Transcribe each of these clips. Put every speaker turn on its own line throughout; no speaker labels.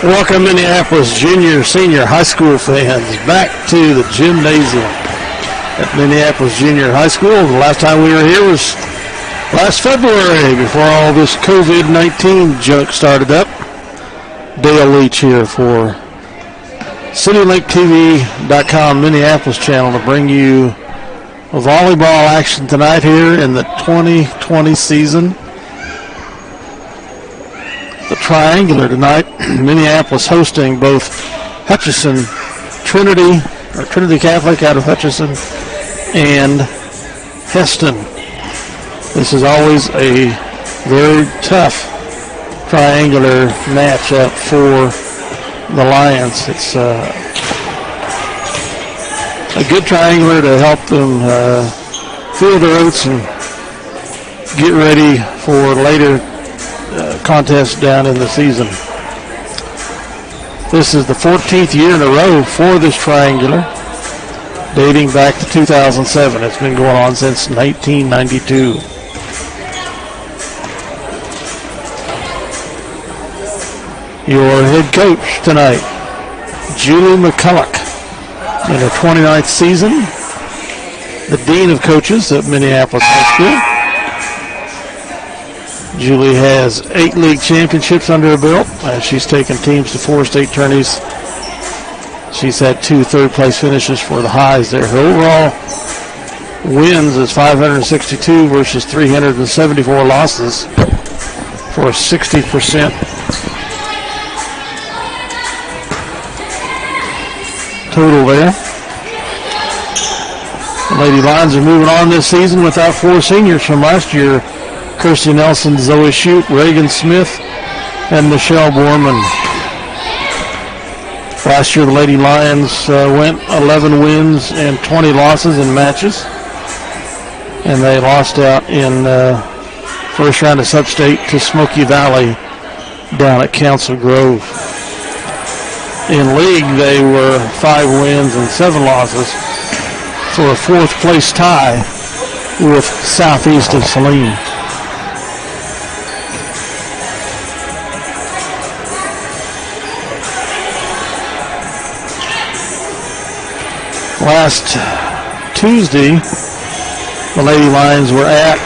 Welcome, Minneapolis junior, senior high school fans, back to the gymnasium at Minneapolis Junior High School. The last time we were here was last February, before all this COVID-19 junk started up. Dale Leach here for CityLinkTV.com Minneapolis channel to bring you a volleyball action tonight here in the 2020 season. The triangular tonight, Minneapolis hosting both Hutchinson, Trinity Catholic out of Hutchinson, and Heston. This is always a very tough triangular matchup for the Lions. It's a good triangular to help them feel their oats and get ready for later contest down in the season. This is the 14th year in a row for this triangular, dating back to 2007. It's been going on since 1992. Your head coach tonight, Julie McCulloch, in her 29th season, the dean of coaches at Minneapolis High School. Julie has 8 league championships under her belt. She's taken teams to 4 state tourneys. She's had 2 third-place finishes for the Highs there. Her overall wins is 562 versus 374 losses for a 60% total there. The Lady Lions are moving on this season without 4 seniors from last year. Kirsty Nelson, Zoe Shute, Reagan Smith, and Michelle Borman. Last year, the Lady Lions went 11 wins and 20 losses in matches. And they lost out in first round of Sub-State to Smoky Valley down at Council Grove. In league, they were 5 wins and 7 losses for a 4th place tie with Southeast of Saline. Last Tuesday, the Lady Lions were at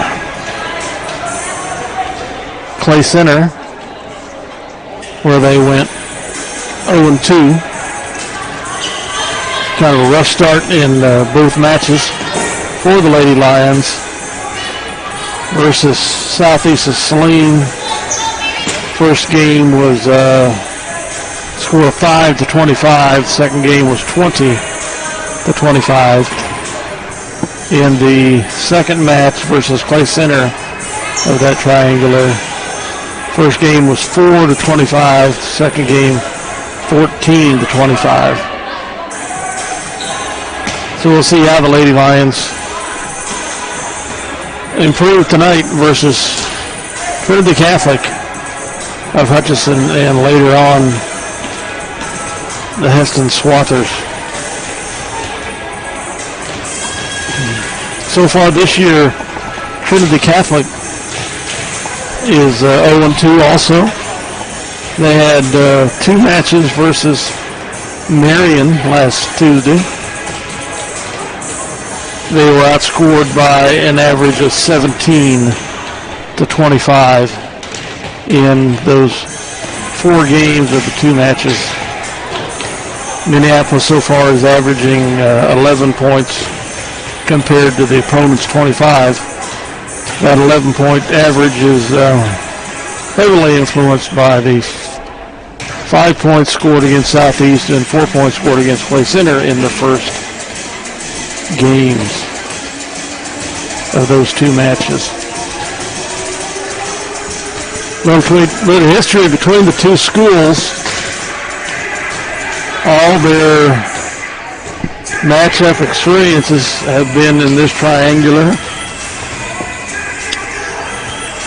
Clay Center, where they went 0-2. Kind of a rough start in both matches for the Lady Lions versus Southeast of Saline. First game was score 5-25. Second game was 20-25. In the second match versus Clay Center of that triangular, first game was 4-25, second game 14-25. So we'll see how the Lady Lions improve tonight versus Trinity Catholic of Hutchinson and later on the Heston Swathers. So far this year, Trinity Catholic is 0-2 also. They had 2 matches versus Marion last Tuesday. They were outscored by an average of 17-25 in those 4 games of the 2 matches. Minneapolis so far is averaging 11 points compared to the opponent's 25. That 11-point average is heavily influenced by the 5 points scored against Southeast and 4 points scored against Clay Center in the first games of those 2 matches. Well, the history between the 2 schools, all their matchup experiences have been in this triangular.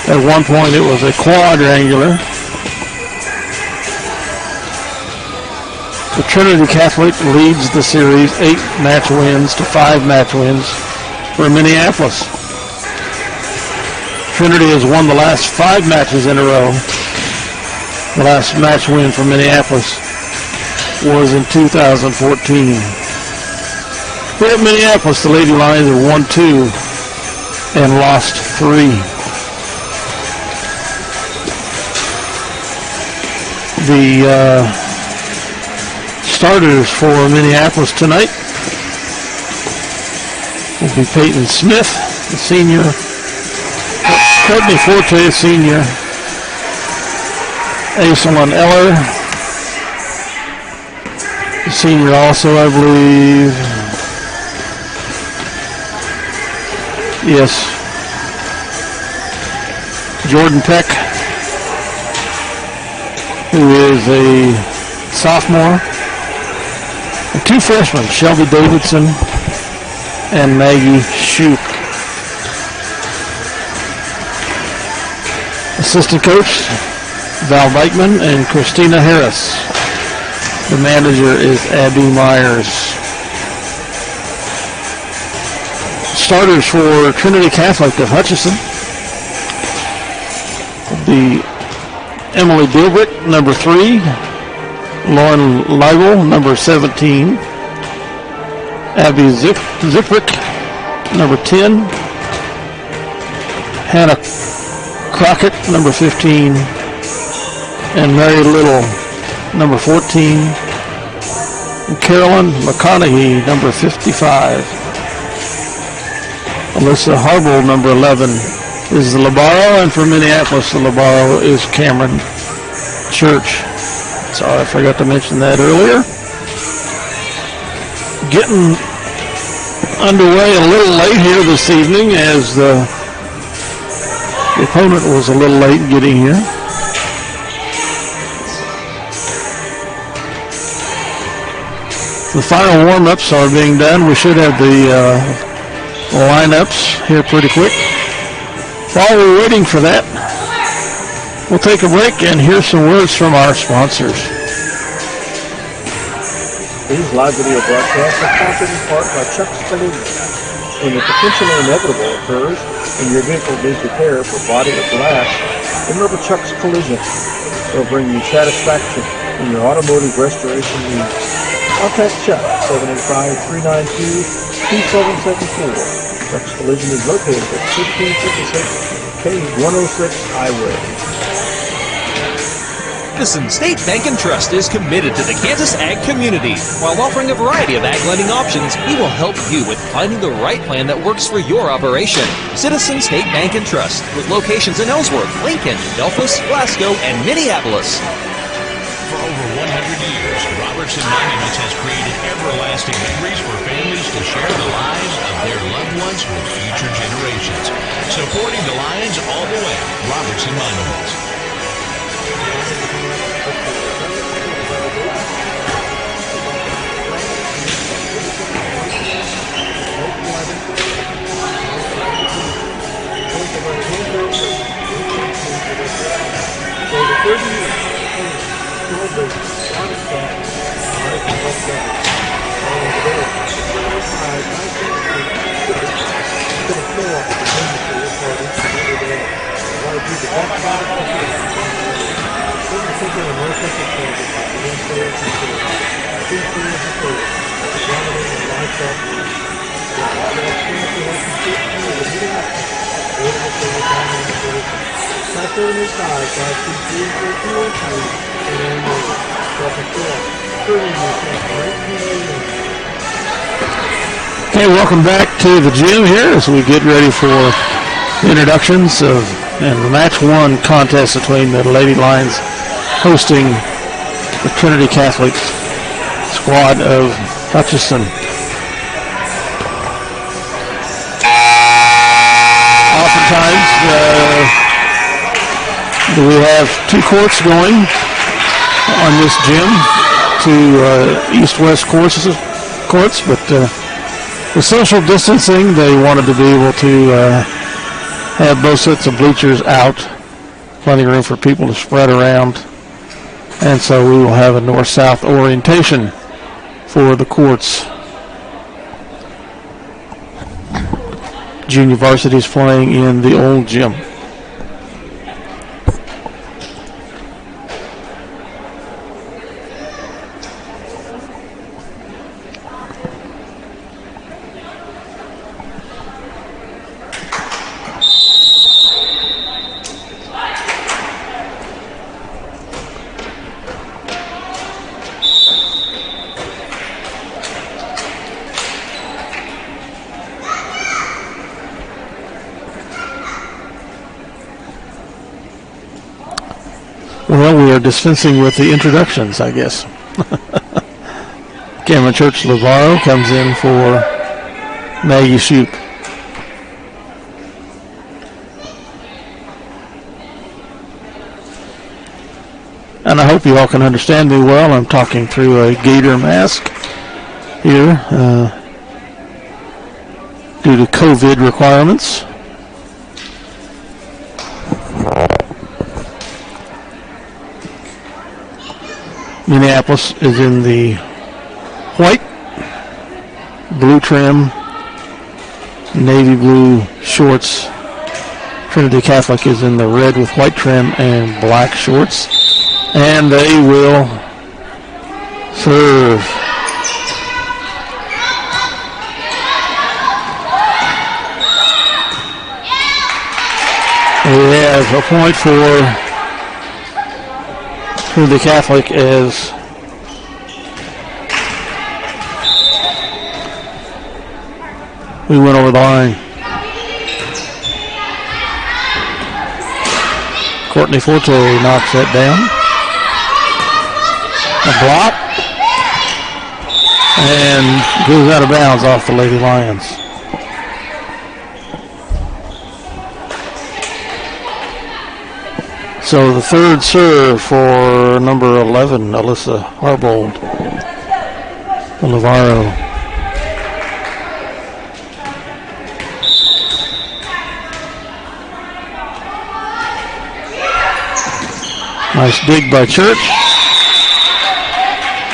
At one point it was a quadrangular. The Trinity Catholic leads the series 8 match wins to 5 match wins for Minneapolis. Trinity has won the last 5 matches in a row The last match win for Minneapolis was in 2014. Here at Minneapolis, the Lady Lions have won 2 and lost 3. The starters for Minneapolis tonight will be Peyton Smith, the senior, Courtney Forte, a senior, Aislinn Eller, the senior also, I believe. Yes. Jordan Peck, who is a sophomore. And 2 freshmen, Shelby Davidson and Maggie Shoup. Assistant coach, Val Beitman and Christina Harris. The manager is Abby Myers. Starters for Trinity Catholic of Hutchinson will be Emily Bilbrick, number 3. Lauren Leibel, number 17. Abby Ziprick, number 10. Hannah Crockett, number 15. And Mary Little, number 14. And Carolyn McConaughey, number 55. Alyssa Harble, number 11, is the Labaro, and for Minneapolis, the Labaro is Cameron Church. Sorry, I forgot to mention that earlier. Getting underway a little late here this evening, as the opponent was a little late getting here. The final warm-ups are being done. We should have the lineups here pretty quick. While we're waiting for that, we'll take a break and hear some words from our sponsors.
These live video broadcasts are sponsored in part by Chuck's Collision. When the potential inevitable occurs and your vehicle needs repair for body or glass, remember Chuck's Collision. They'll bring you satisfaction in your automotive restoration needs. Contact Chuck, 785-392-2774. Chuck's Collision is located at 1556 K106 Highway.
Citizen State Bank & Trust is committed to the Kansas ag community. While offering a variety of ag lending options, we will help you with finding the right plan that works for your operation. Citizen State Bank & Trust, with locations in Ellsworth, Lincoln, Delphos, Glasgow, and Minneapolis.
For over 100 years, Robertson Monuments has created everlasting memories for families to share the lives of their loved ones with future generations. Supporting the Lions all the way. Robertson Monuments.
Okay, welcome back to the gym here as we get ready for the introductions of and the match 1 contest between the Lady Lions hosting the Trinity Catholic squad of Hutchinson. Oftentimes, we have 2 courts going on this gym, 2 east-west courts, but with social distancing, they wanted to be able to have both sets of bleachers out, plenty of room for people to spread around, and so we will have a north-south orientation for the courts. Junior varsity is playing in the old gym. Well, we are dispensing with the introductions, I guess. Cameron Church Lavaro comes in for Maggie Shoup. And I hope you all can understand me well. I'm talking through a gator mask here due to COVID requirements. Minneapolis is in the white, blue trim, navy blue shorts. Trinity Catholic is in the red with white trim and black shorts. And they will serve. We have a point for Trinity Catholic as we went over the line. Courtney Forte knocks that down. A block. And goes out of bounds off the Lady Lions. So the third serve for number 11, Alyssa Harbold, the Lavaro. Nice dig by Church.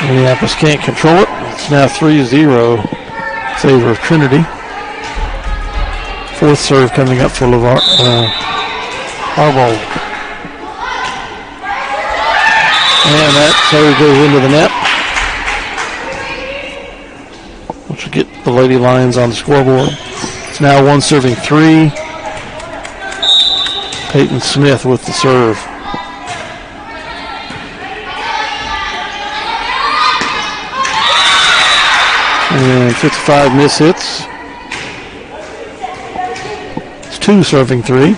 Minneapolis can't control it. It's now 3-0 in favor of Trinity. Fourth serve coming up for Harbold. And that serve goes into the net, which will get the Lady Lions on the scoreboard. It's now 1-3. Peyton Smith with the serve. And 55 miss hits. It's 2 serving 3.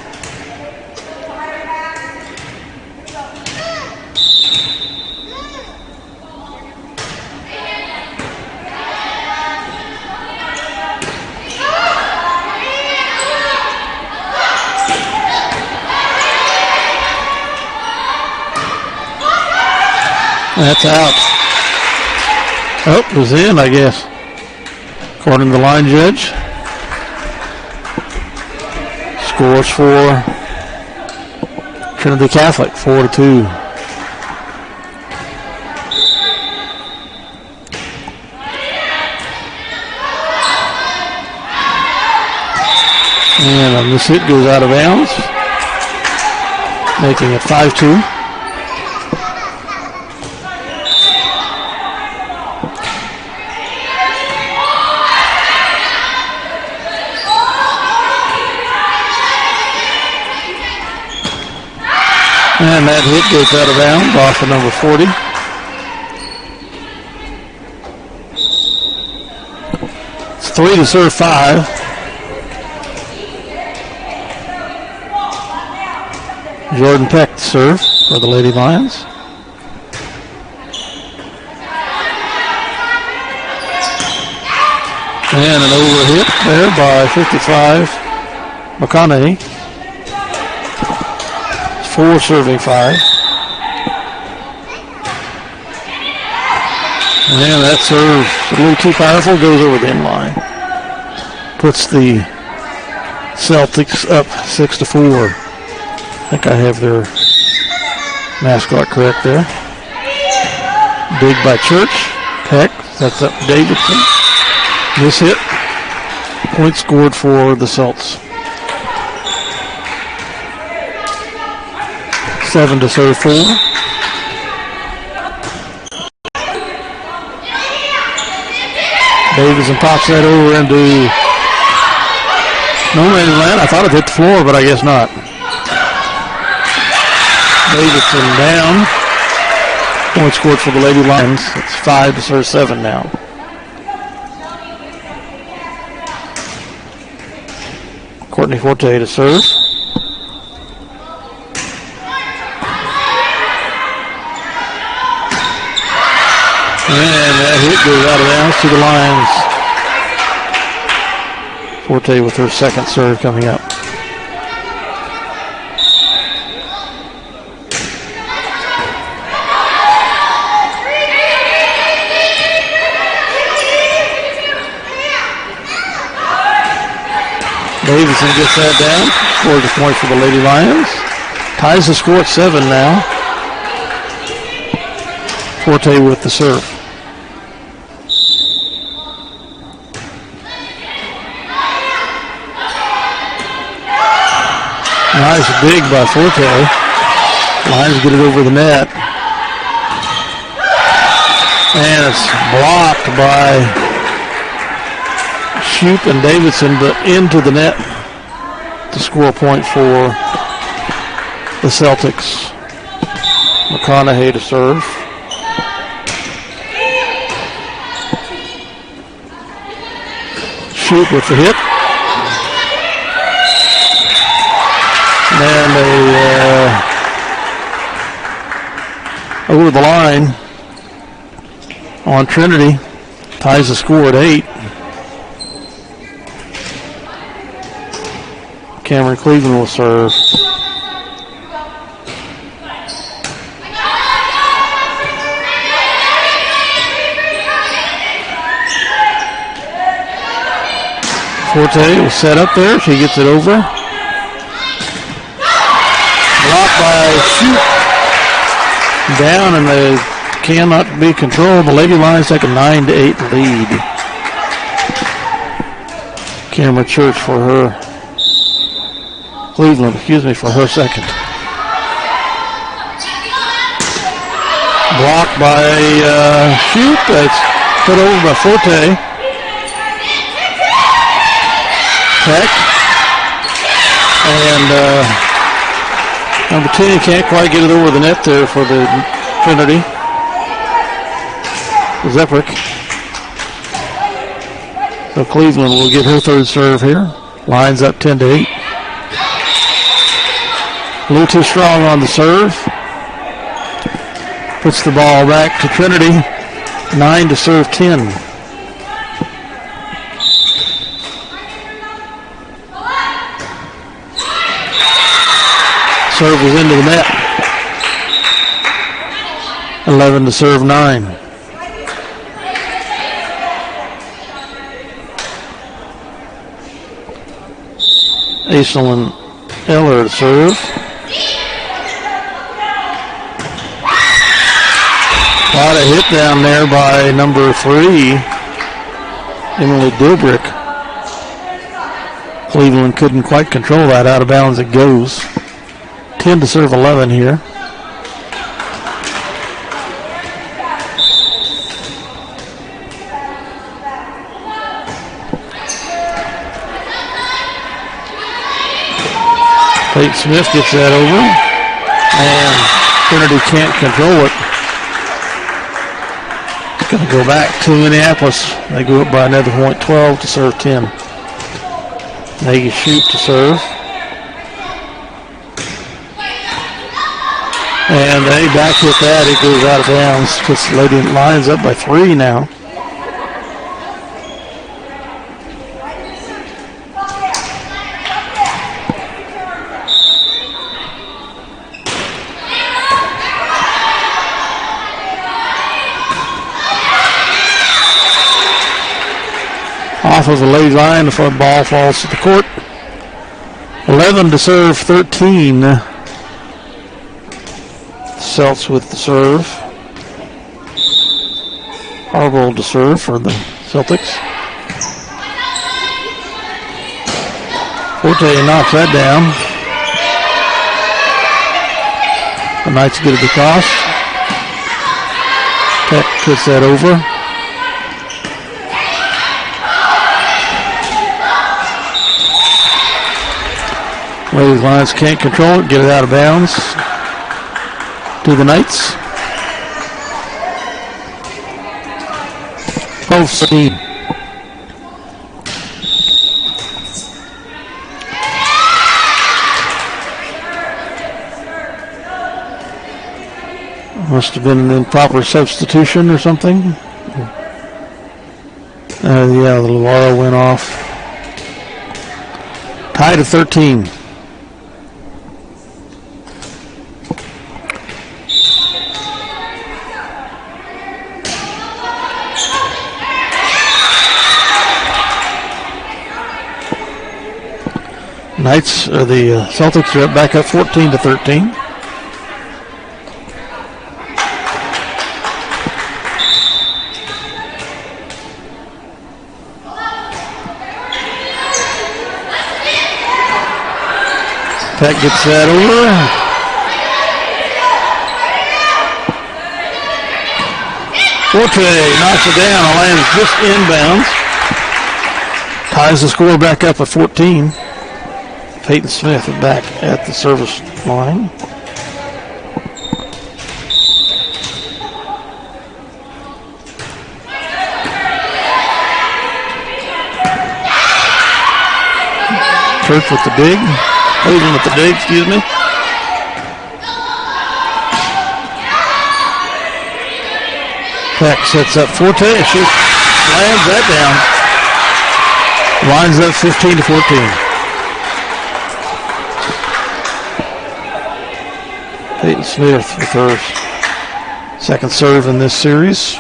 That's out. Oh, it was in, I guess. According to the line judge. Scores for Trinity Catholic, 4-2. And this hit goes out of bounds, making it 5-2. And that hit goes out of bounds off of number 40. It's 3 to serve 5. Jordan Peck to serve for the Lady Lions. And an overhit there by 55 McConaughey. 4 serving 5. And that serve a little too powerful, goes over the inline. Puts the Celtics up 6-4. I think I have their mascot correct there. Dig by Church. Peck, that's up Davidson. This hit. Point scored for the Celts. 7 to serve 4. Davidson pops that over into no man's land. I thought it hit the floor, but I guess not. Davidson down. Point scored for the Lady Lions. It's 5 to serve 7 now. Courtney Forte to serve. And that hit goes out of bounds to the Lions. Forte with her second serve coming up. Davidson gets that down. Scores a point for the Lady Lions. Ties the score at 7 now. Forte with the serve. Nice dig by Forte. Lions get it over the net. And it's blocked by Shoup and Davidson, but into the net to score a point for the Celtics. McConaughey to serve. Shoup with the hit. And over the line on Trinity. Ties the score at 8. Cameron Cleveland will serve. Forte will set up there. She gets it over. Blocked by Shoup. Down, and they cannot be controlled. The Lady Lions take a 9-8 lead. Cameron Church for her. Cleveland, for her second. Blocked by Shoup. That's put over by Forte. Peck. And number 10 can't quite get it over the net there for the Trinity. Zeprick. So Cleveland will get her third serve here. Lions up 10-8. A little too strong on the serve. Puts the ball back to Trinity. 9 to serve 10. Serve is into the net. 11 to serve 9. Aislinn Eller to serve. A lot of hit down there by number 3, Emily Dilbrick. Cleveland couldn't quite control that. Out of bounds it goes. 10 to serve 11 here. Peyton Smith gets that over. And Trinity can't control it. Going to go back to Minneapolis. They go up by another point, 12 to serve 10. They Shoup to serve. And they back hit that. It goes out of bounds. Puts the Lady Lions up by 3 now. Off of the Lady Lion, the front ball falls to the court. 11 to serve 13. Celts with the serve. Harbold to serve for the Celtics. Forte knocks that down. The Knights get it across. Peck puts that over. Ladies Lions can't control it, get it out of bounds to the Knights. 12-13. Must have been an improper substitution or something. Yeah, the Laura went off. Tied at 13. The Celtics are back up 14-13. Peck gets that over. Forte knocks it down. Lands just inbounds. Ties the score back up at 14. Peyton Smith back at the service line. Church with the dig. Hogan with the dig, excuse me. Peck sets up Forte. Shoots, lands that down. Lines up 15-14. Peyton Smith with her second serve in this series.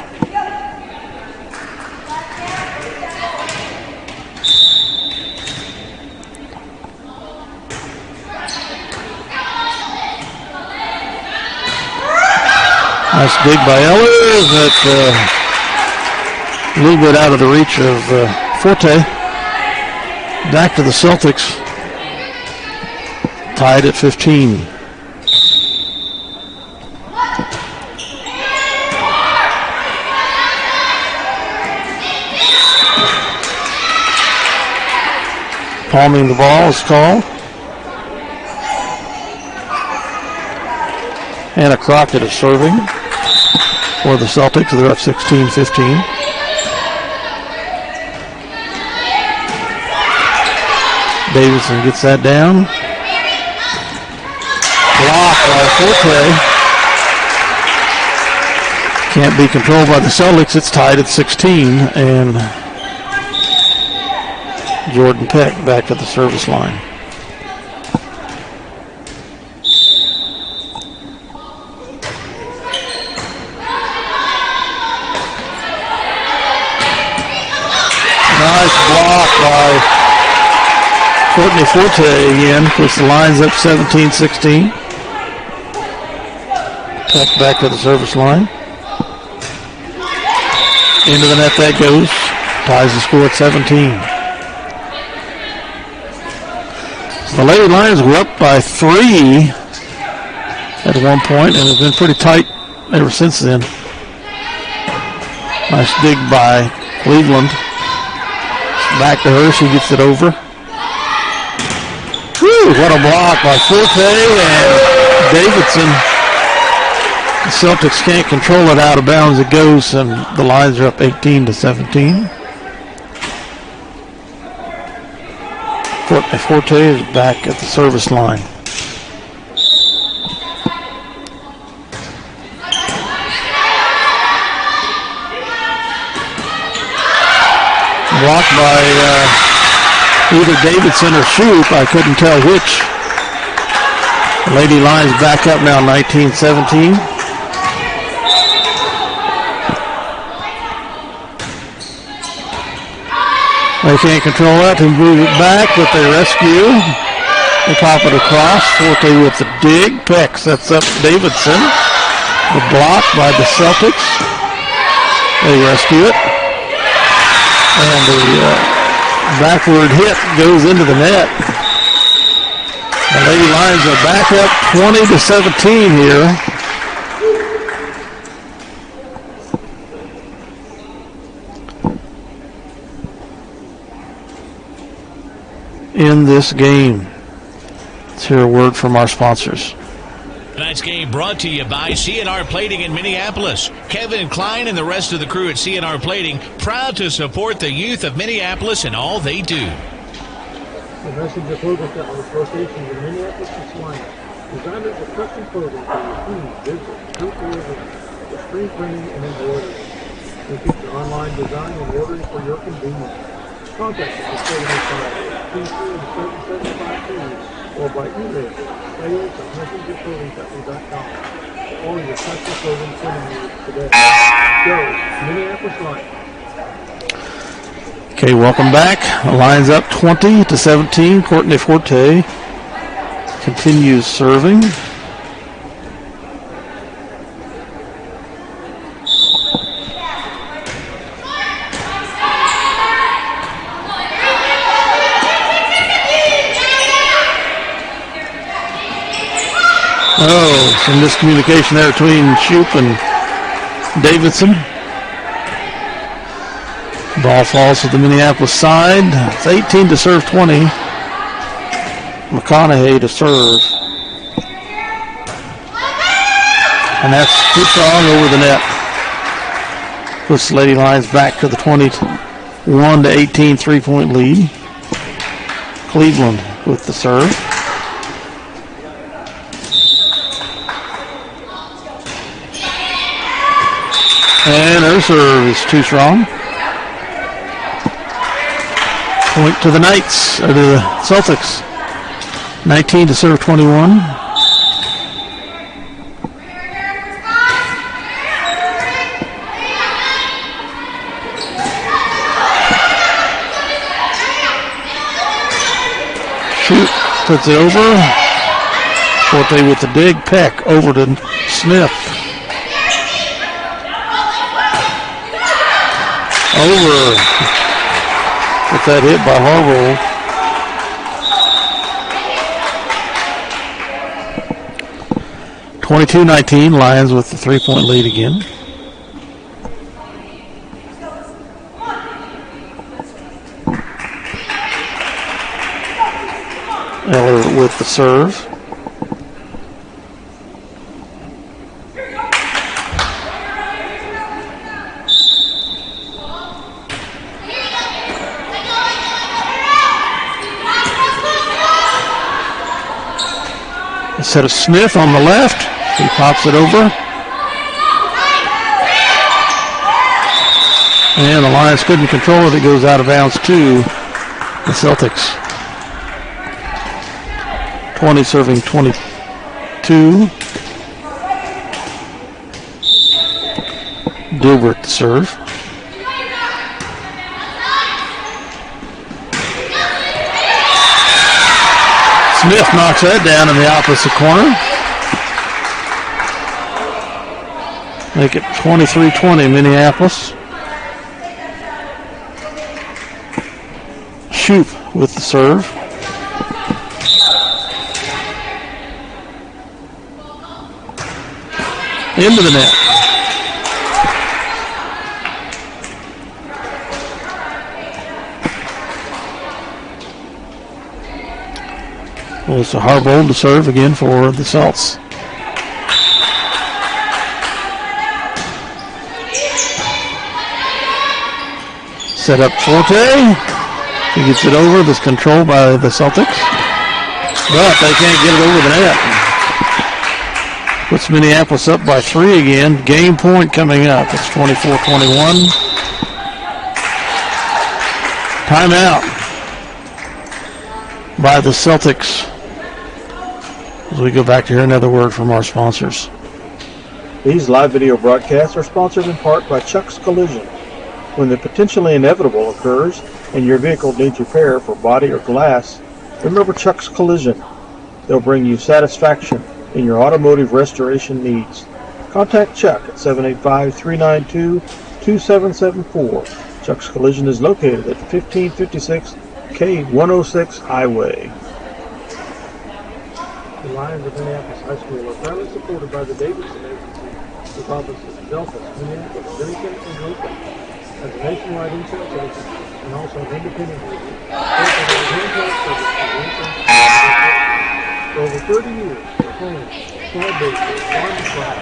Nice dig by Eller, but a little bit out of the reach of Forte. Back to the Celtics. Tied at 15. Palming the ball is called. Hannah Crockett is serving for the Celtics. They're up 16-15. Davidson gets that down. Blocked by Forte. Can't be controlled by the Celtics. It's tied at 16, and Jordan Peck back to the service line. Nice block by Courtney Forte again. Puts the lines up 17-16. Peck back to the service line. Into the net that goes. Ties the score at 17. The Lady Lions were up by 3 at one point and have been pretty tight ever since then. Nice dig by Cleveland. Back to her, she gets it over. Whew, what a block by Forte and Davidson. The Celtics can't control it out of bounds. It goes, and the Lions are up 18-17. Forte is back at the service line. Blocked by either Davidson or Shoup. I couldn't tell which. The Lady Lions back up now 19-17. They can't control that to move it back, but they rescue. They pop it across. Forte with the dig. Peck sets up Davidson. The block by the Celtics. They rescue it. And the backward hit goes into the net. The Lady Lions are back up 20-17 here. In this game. Let's hear a word from our sponsors.
Tonight's game brought to you by C&R Plating in Minneapolis. Kevin Klein and the rest of the crew at C&R Plating, proud to support the youth of Minneapolis in all they do.
The message of Hogan Association in Minneapolis is Designers of custom clothing for your team, business, group or events, for screen printing and embroidery. We feature online design and ordering for your convenience. Contact us at 785-237-7752 or by email sales@messengerclothingcompany.com for all your custom clothing printing needs today. Go Minneapolis Lions.
Okay, welcome back. The Lions up 20-17. Courtney Forte continues serving. Oh, some miscommunication there between Shoup and Davidson. Ball falls to the Minneapolis side. It's 18 to serve 20. McConaughey to serve. And that's too strong over the net. Puts the Lady Lions back to the 21-18 3-point lead. Cleveland with the serve. And her serve is too strong. Point to the Knights, or to the Celtics. 19 to serve 21. Shoup puts it over. Forte with the dig. Peck over to Smith. Over. With that hit by Harville. (22-19) Lions with the 3-point lead again. Eller with the serve. Instead of Smith on the left, he pops it over. And the Lions couldn't control it. It goes out of bounds to the Celtics. 20 serving 22. Dilbert to serve. Smith knocks that down in the opposite corner. Make it 23-20 Minneapolis. Shoup with the serve. Into the net. Well, it's a Harbold to serve again for the Celts. Set up Forte. He gets it over. This control by the Celtics. But they can't get it over the net. Puts Minneapolis up by 3 again. Game point coming up. It's 24-21. Timeout by the Celtics. As we go back to hear another word from our sponsors.
These live video broadcasts are sponsored in part by Chuck's Collision. When the potentially inevitable occurs and your vehicle needs repair for body or glass, remember Chuck's Collision. They'll bring you satisfaction in your automotive restoration needs. Contact Chuck at 785-392-2774. Chuck's Collision is located at 1556 K106 Highway. The Lions of Minneapolis High School are proudly supported by the Davidson Agency, with offices in Delphos, Minneapolis, Bennington, and Lincoln. As a nationwide insurance agent and also an independent agent, for over 30 years, for home, small business, farm and crop,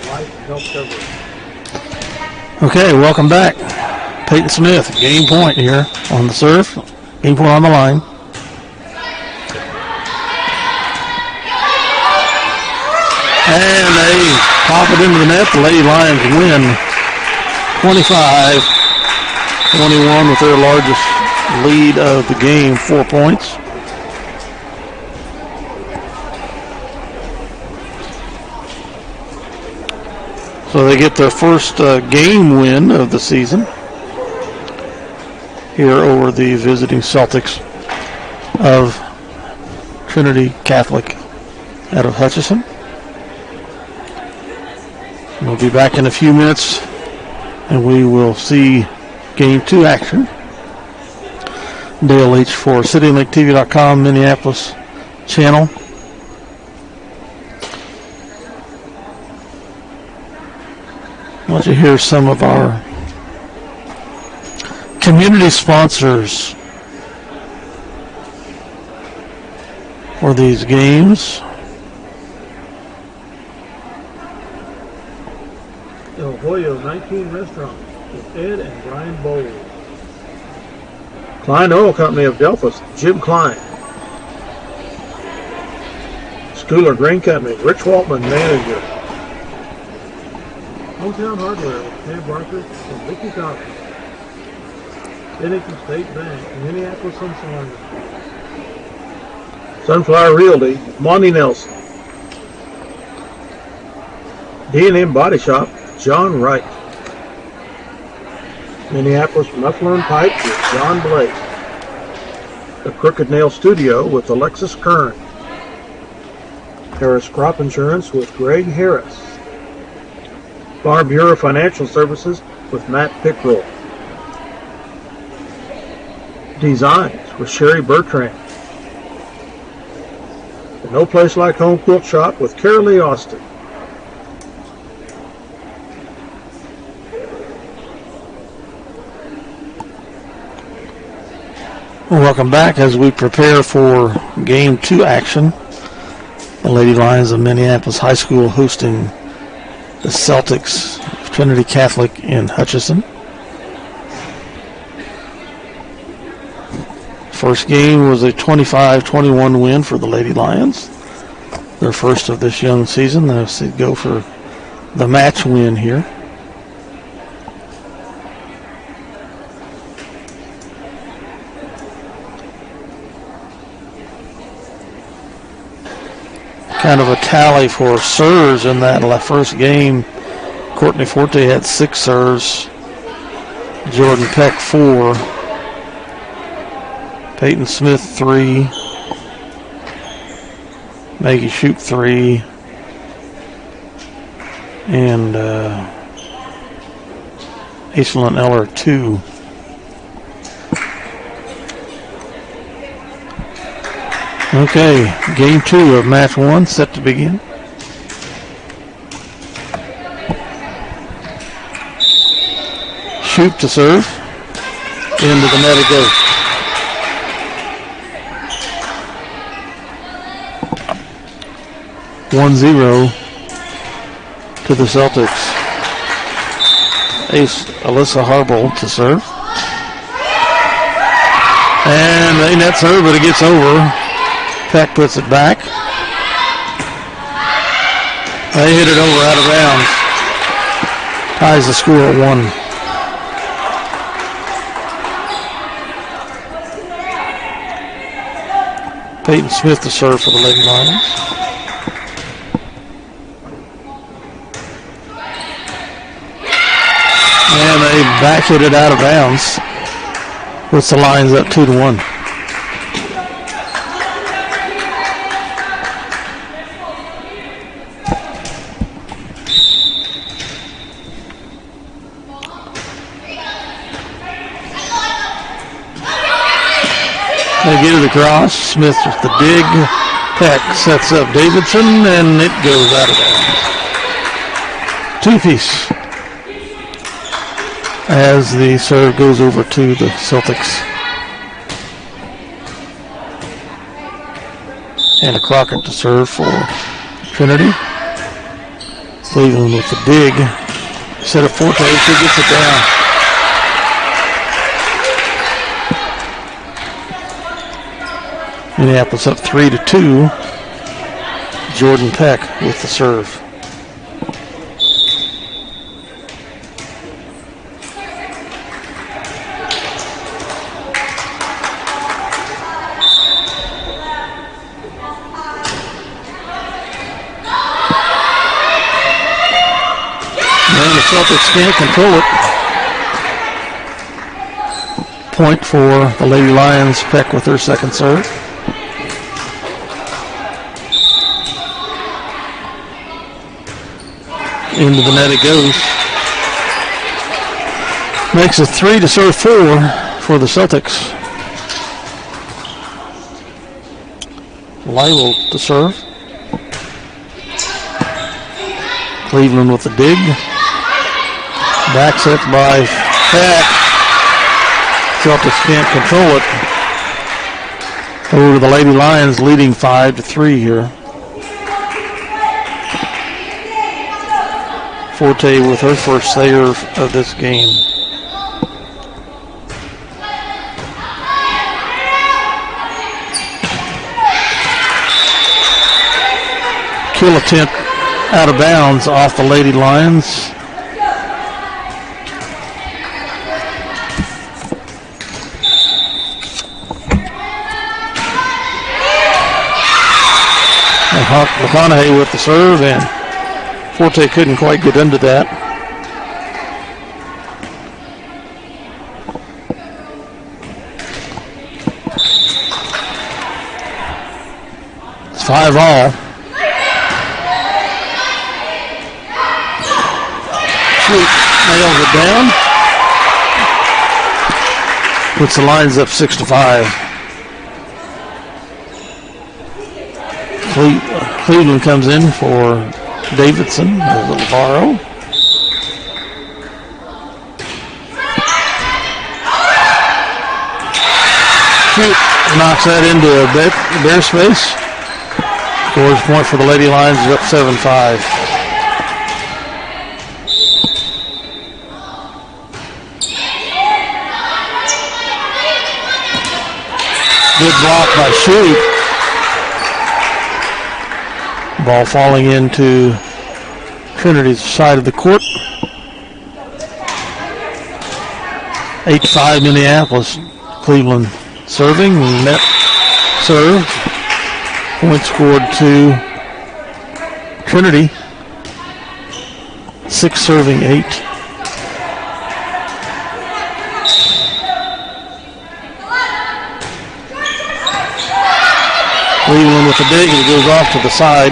life and health coverage.
Okay, welcome back. Peyton Smith, game point here on the serve. Game point on the line. And they pop it into the net. The Lady Lions win 25-21 with their largest lead of the game, 4 points. So they get their first game win of the season here over the visiting Celtics of Trinity Catholic out of Hutchinson. We'll be back in a few minutes and we will see Game 2 action. Dale H. for CityLinkTV.com Minneapolis channel. I want you to hear some of our community sponsors for these games.
El Hoyo 19 Restaurant with Ed and Brian Bowles. Klein Oil Company of Delphus, Jim Klein. Schooler Grain Company, Rich Waltman, manager. Hometown Hardware with Ted Barker and Vicky Coffey. Bennington State Bank, Minneapolis, Pennsylvania. Sunflower Realty, Monty Nelson. D&M Body Shop, John Wright. Minneapolis Muffler and Pipe with John Blake. The Crooked Nail Studio with Alexis Kern. Harris Crop Insurance with Greg Harris. Bar Bureau Financial Services with Matt Pickrell. Designs with Sherry Bertrand. The No Place Like Home Quilt Shop with Carolee Austin.
Welcome back as we prepare for Game 2 action. The Lady Lions of Minneapolis High School hosting the Celtics of Trinity Catholic in Hutchinson. First game was a 25-21 win for the Lady Lions. Their first of this young season. They'll go for the match win here. Kind of a tally for serves in that first game. Courtney Forte had 6 serves. Jordan Peck 4. Peyton Smith 3. Maggie Shoup 3. And Aislinn Eller 2. Okay, Game 2 of Match 1 set to begin. Shoup to serve. Into the net it goes. (1-0) to the Celtics. Ace Alyssa Harbold to serve. And they net serve, but it gets over. Peck puts it back. They hit it over out of bounds. Ties the score at 1. Peyton Smith to serve for the Lady Lions. And they back hit it out of bounds. Puts the Lions up 2-1. They get it across. Smith with the dig. Peck sets up Davidson, and it goes out of bounds. 2-piece. As the serve goes over to the Celtics. And a Crockett to serve for Trinity. Cleveland with the dig. Set up Forte. She gets it down. Minneapolis up 3-2. Jordan Peck with the serve. And the Celtics can't control it. Point for the Lady Lions. Peck with her second serve. Into the net it goes. Makes it 3 to serve 4 for the Celtics. Lyle to serve. Cleveland with the dig. Back set by Peck. Celtics can't control it. Over to the Lady Lions, leading 5 to 3 here. Forte with her first save of this game. Kill attempt out of bounds off the Lady Lions. And McConaughey with the serve, and Forte couldn't quite get into that. It's 5-all. Nails it down. Puts the Lions up 6 to 5. Cleveland comes in for Davidson, Alvaro. Knocks that into a bare space. Scores point for the Lady Lions, is up 7-5. Good block by Shoup. Ball falling into Trinity's side of the court. 8-5 Minneapolis. Cleveland serving. Net serve. Point scored to Trinity. 6 serving 8. Cleveland with the dig, it goes off to the side.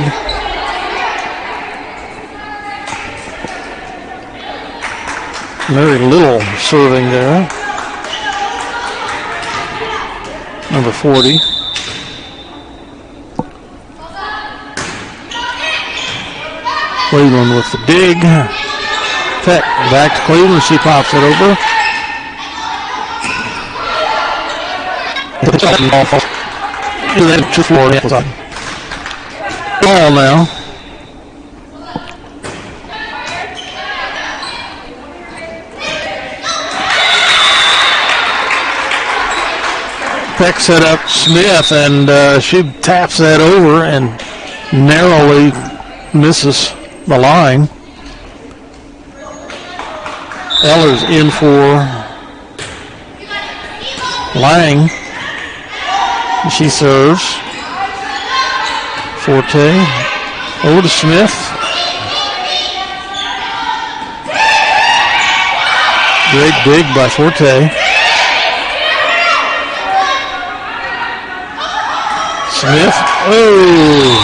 Very little serving there. Number 40. Cleveland with the dig. Peck back to Cleveland, she pops it over. Ball now. Peck set up Smith, and she taps that over and narrowly misses the line. Eller's in for Lang. She serves. Forte. Over to Smith. Great dig by Forte. Smith. Oh!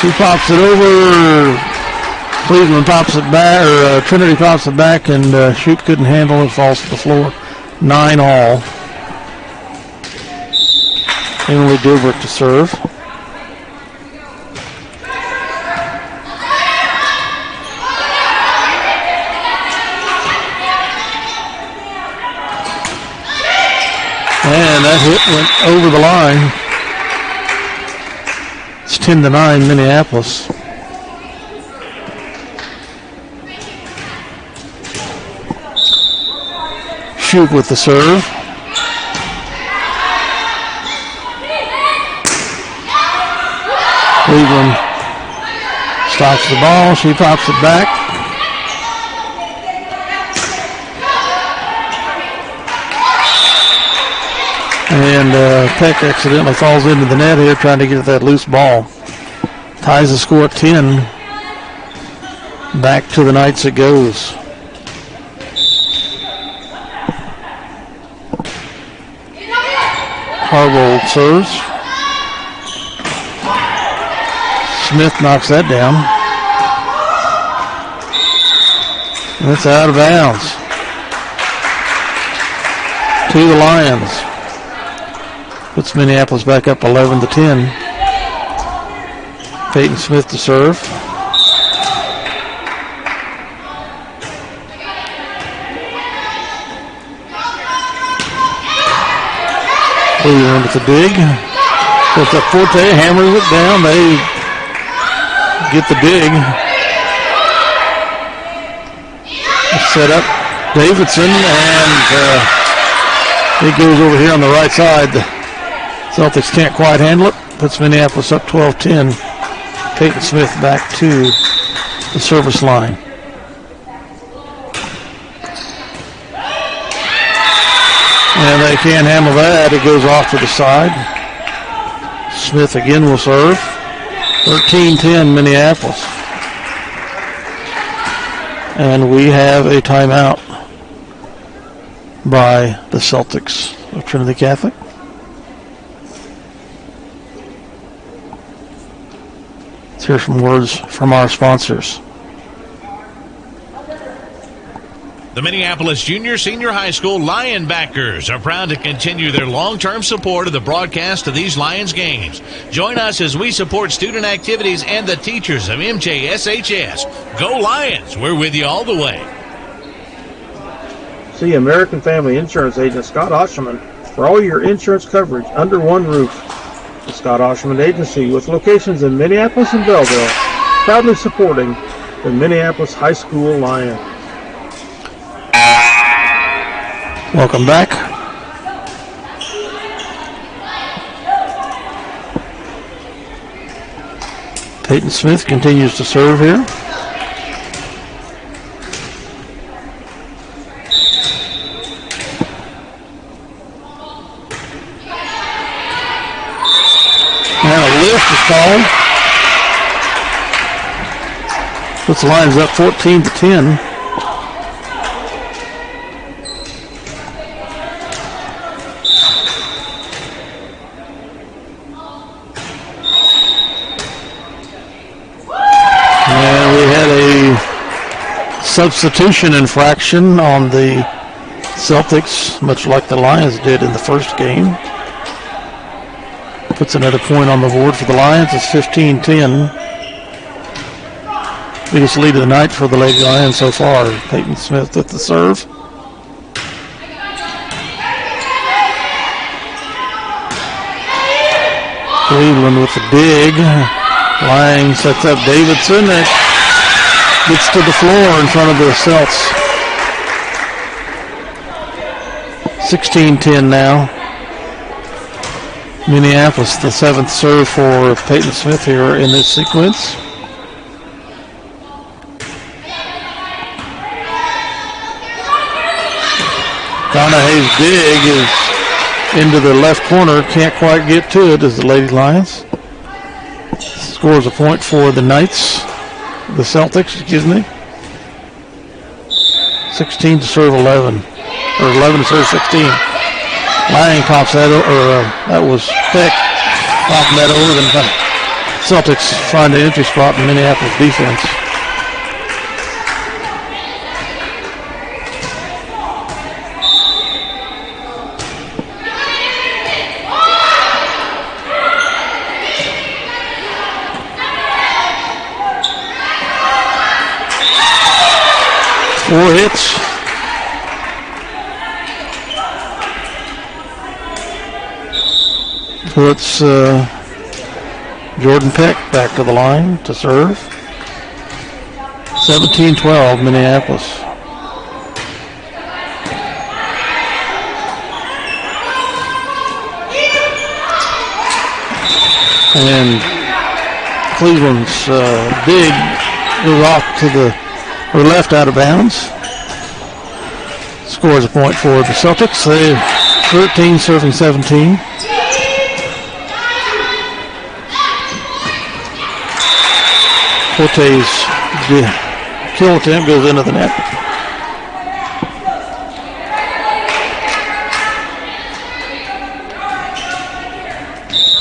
She pops it over. Cleveland pops it back, or Trinity pops it back, and Shoup couldn't handle it. Falls to the floor. 9-all. Emily Dubrick to serve. And that hit went over the line. It's 10-9 Minneapolis. Shoup with the serve. Cleveland Stops the ball. She pops it back. And Peck accidentally falls into the net here trying to get that loose ball. Ties the score at 10. Back to the Knights it goes. Harbold serves. Smith knocks that down. That's out of bounds. To the Lions. Puts Minneapolis back up 11-10. Peyton Smith to serve. Cleveland with the dig. Puts up Forte, hammers it down. They get the dig. Set up Davidson, and it goes over here on the right side. The Celtics can't quite handle it. Puts Minneapolis up 12-10. Peyton Smith back to the service line. And they can't handle that. It goes off to the side. Smith again will serve. 13-10 Minneapolis. And we have a timeout by the Celtics of Trinity Catholic. Let's hear some words from our sponsors.
The Minneapolis Junior Senior High School Lionbackers are proud to continue their long-term support of the broadcast of these Lions games. Join us as we support student activities and the teachers of MJSHS. Go Lions! We're with you all the way.
See American Family Insurance Agent Scott Osherman for all your insurance coverage under one roof. The Scott Osherman Agency, with locations in Minneapolis and Belleville, proudly supporting the Minneapolis High School Lions.
Welcome back. Peyton Smith continues to serve here. And a lift is called. Puts the Lions up 14-10. Substitution infraction on the Celtics, much like the Lions did in the first game. Puts another point on the board for the Lions. It's 15-10. Biggest lead of the night for the Lady Lions so far. Peyton Smith at the serve. Cleveland with the dig. Lang sets up Davidson. Gets to the floor in front of the Celts. 16-10 now. Minneapolis, the seventh serve for Peyton Smith here in this sequence. Donahay's dig is into the left corner. Can't quite get to it as the Lady Lions. Scores a point for the Knights. The Celtics, excuse me. 16 to serve 11. Or 11 to serve 16. Lang pops that over. That was Peck popping that over. Then Celtics find the entry spot in Minneapolis defense. Four hits. Puts Jordan Peck back to the line to serve. 17-12 Minneapolis. And Cleveland's dig goes off to the left out of bounds. Scores a point for the Celtics. They 13 serving 17. Forte's kill attempt goes into the net.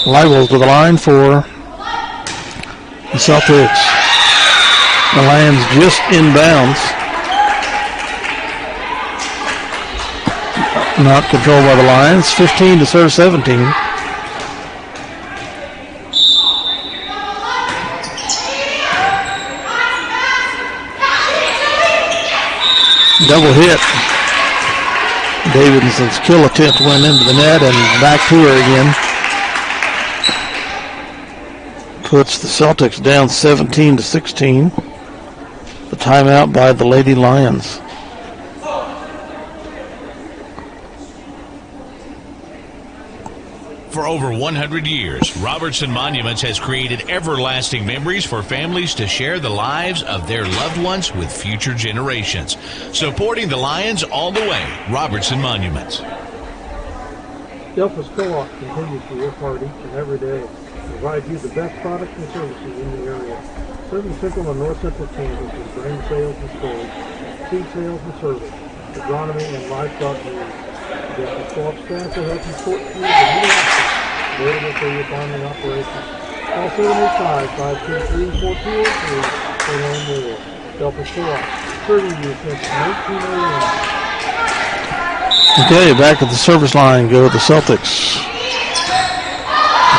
Leibel to the line for the Celtics. The Lions just inbounds. Not controlled by the Lions. 15 to serve 17. Double hit. Davidson's kill attempt went into the net and back to her again. Puts the Celtics down 17 to 16. The timeout by the Lady Lions.
For over 100 years, Robertson Monuments has created everlasting memories for families to share the lives of their loved ones with future generations. Supporting the Lions all the way, Robertson Monuments.
Delphus Co-op continues to work hard each and every day to provide you the best products and services in the area. Serving Central and North Central Kansas with grain sales and storage, seed sales and service, agronomy and livestock needs. Delphus Co-op staff will help you sort through the new options available for your farming operations. Call 785-523-4203 for learn more. Delphus Co-op, serving you since 1901.
Okay, back at the service line go the Celtics.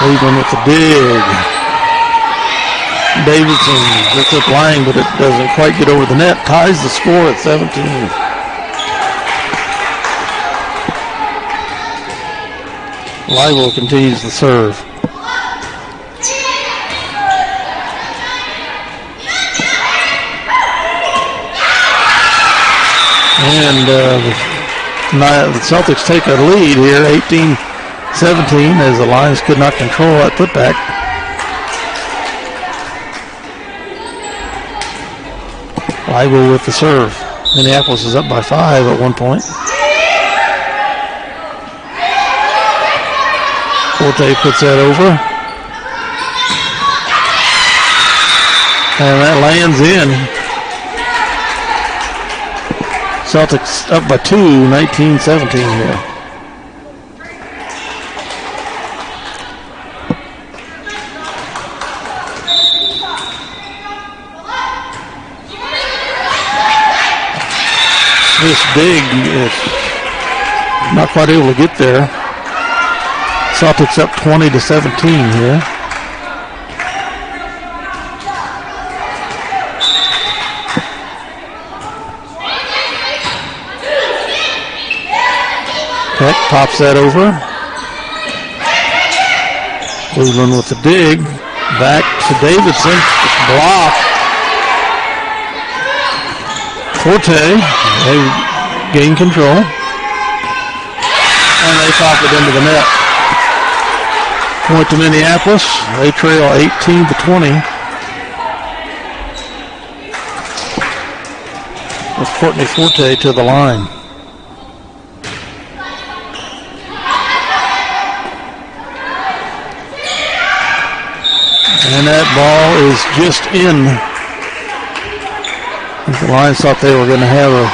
Cleveland with the dig. Davidson gets up line, but it doesn't quite get over the net. Ties the score at 17. Leibel continues the serve. And the Celtics take a lead here, 18-17, as the Lions could not control that putback. Leibel with the serve. Minneapolis is up by 5 at one point. Forte puts that over. And that lands in. Celtics up by 2, 19-17 here. This dig is not quite able to get there. Celtics up 20-17 here. Peck pops that over. Cleveland with the dig. Back to Davidson. Block. Forte. They gain control. And they pop it into the net. Point to Minneapolis. They trail 18-20. With Courtney Forte to the line. And that ball is just in. The Lions thought they were going to have a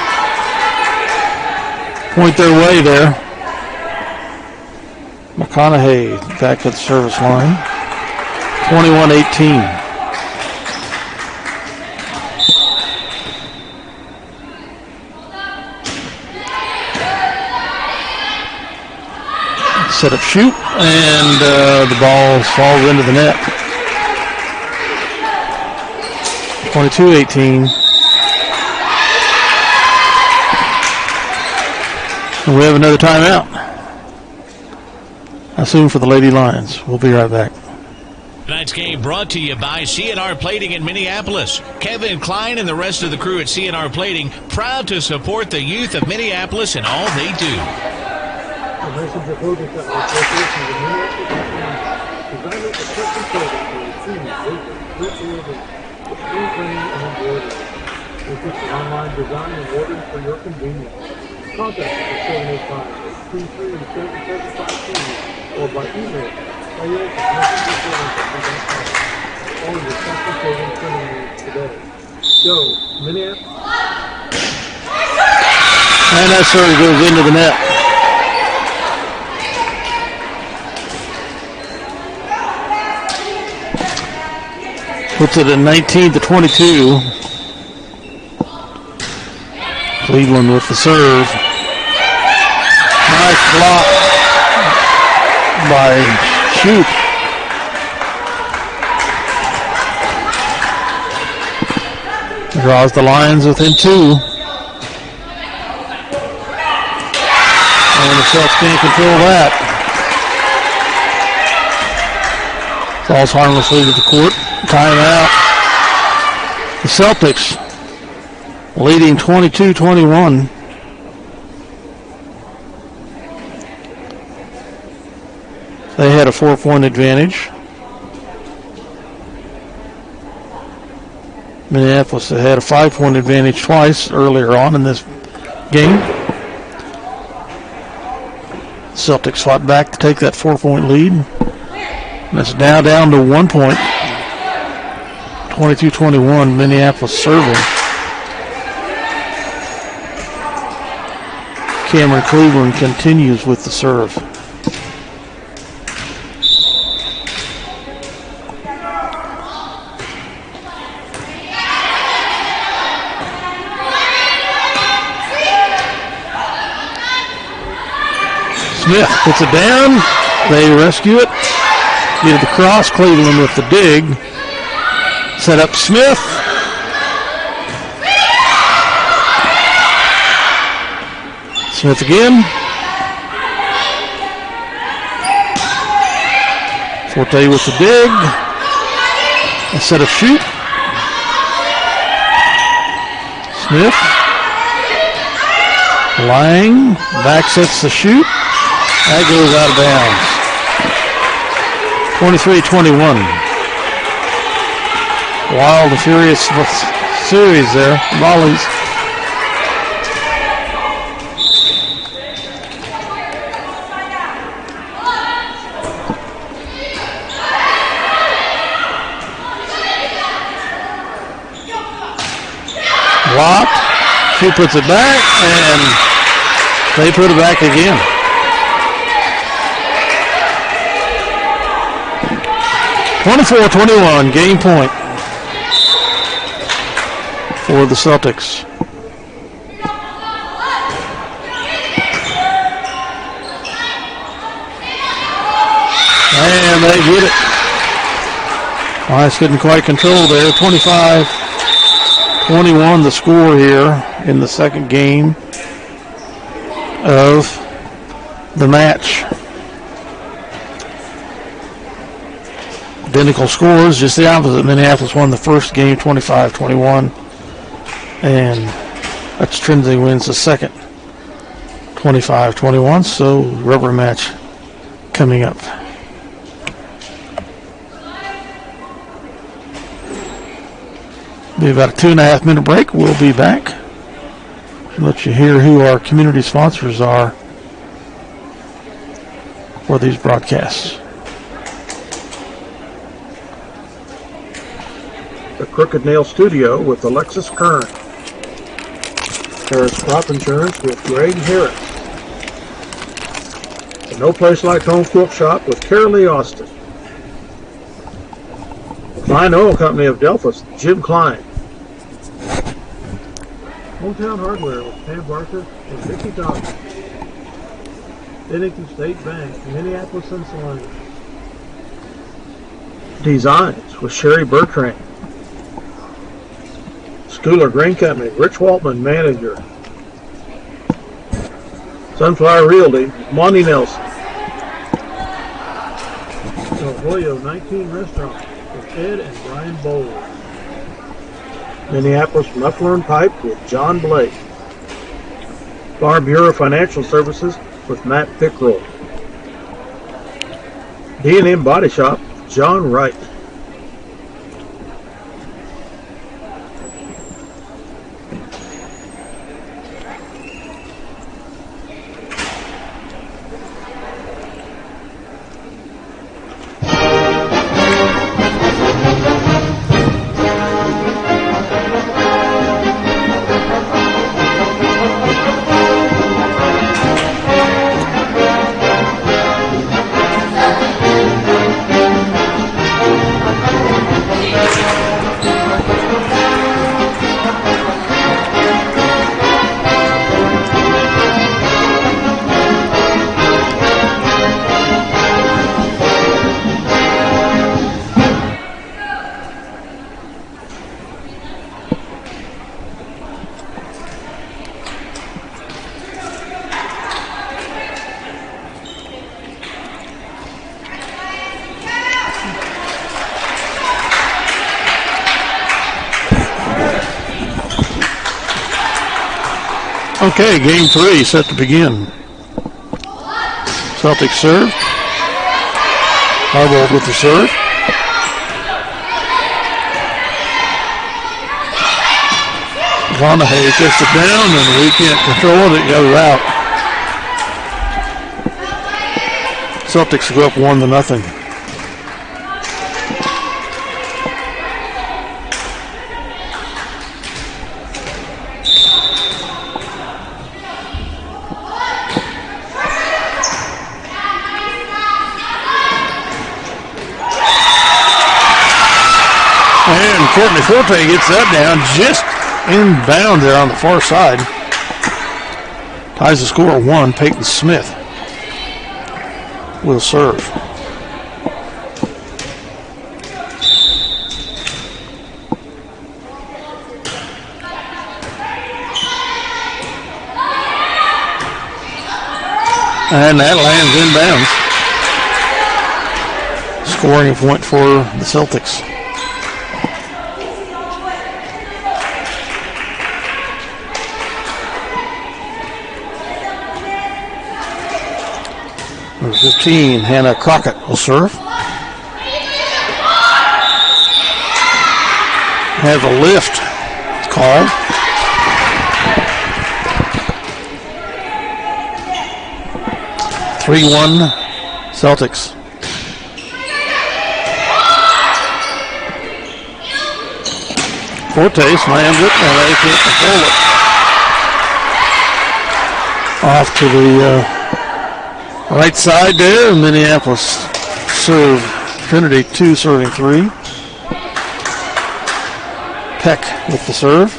point their way there. McConaughey back at the service line. 21-18. Set up shoot, and the ball falls into the net. 22-18. And we have another timeout. I assume for the Lady Lions. We'll be right back.
Tonight's game brought to you by C&R Plating in Minneapolis. Kevin Klein and the rest of the crew at C&R Plating, proud to support the youth of Minneapolis and all they do.
The message of Hogan that was the Minneapolis designer of custom clothing for the team. appreciated for screen printing and embroidery. We feature online design and ordering for your convenience. Contact us at 785-823-7752 or by email sales@messengerservice.com. All your custom saving printing needs today. Go, Minneapolis.
And that serve goes into the net. Puts it at 19-22. Cleveland with the serve. Nice block by Shoup. Draws the Lions within 2. And the Celtics can't control that. Falls harmlessly to the court. Timeout. The Celtics leading 22-21. They had a 4-point advantage. Minneapolis had a 5-point advantage twice earlier on in this game. Celtics fought back to take that 4-point lead. And it's now down to 1 point. 22-21, Minneapolis serving. Cameron Cleveland continues with the serve. Smith puts it down. They rescue it. Get it across. Cleveland with the dig. Set up Smith. Smith again. Forte with the dig. A set of shoot. Smith. Lang. Back sets the shoot. That goes out of bounds. 23-21. Wild and furious series there. Volleys. Blocked. She puts it back, and they put it back again. 24-21, game point for the Celtics. And they get it. Lions couldn't quite control there. 25-21 the score here in the second game of the match. Identical scores, just the opposite. Minneapolis won the first game 25-21. And that's Trinity wins the second 25-21. So rubber match coming up. Be about a 2.5 minute break. We'll be back. I'll let you hear who our community sponsors are for these broadcasts.
The Crooked Nail Studio with Alexis Kern. Harris Crop Insurance with Greg Harris. The No Place Like Home Quilt Shop with Carolee Austin. Klein Oil Company of Delphus, Jim Klein. Hometown Hardware with Pam Barker and Vicki Dawson. Bennington State Bank, Minneapolis and Salina. Designs with Sherry Bertrand. Schooler Grain Company, Rich Waltman, manager. Sunflower Realty, Monty Nelson. El Hoyo 19 Restaurant with Ed and Brian Bowles. Minneapolis Muffler and Pipe with John Blake. Farm Bureau Financial Services with Matt Pickrell. D&M Body Shop, John Wright.
Okay, game 3 set to begin. Celtics serve. Volleyball with the serve. Vonnehay gets it down, and we can't control it. It goes out. Celtics go up 1-0. And Courtney Forte gets that down just inbound there on the far side. Ties the score at 1. Peyton Smith will serve. And that lands inbounds. Scoring a point for the Celtics. Number 15, Hannah Crockett will serve. Have a lift called. (3-1) Celtics. Forte slams it, and they can't control it. Off to the right side there, Minneapolis serve. Trinity 2 serving 3. Peck with the serve.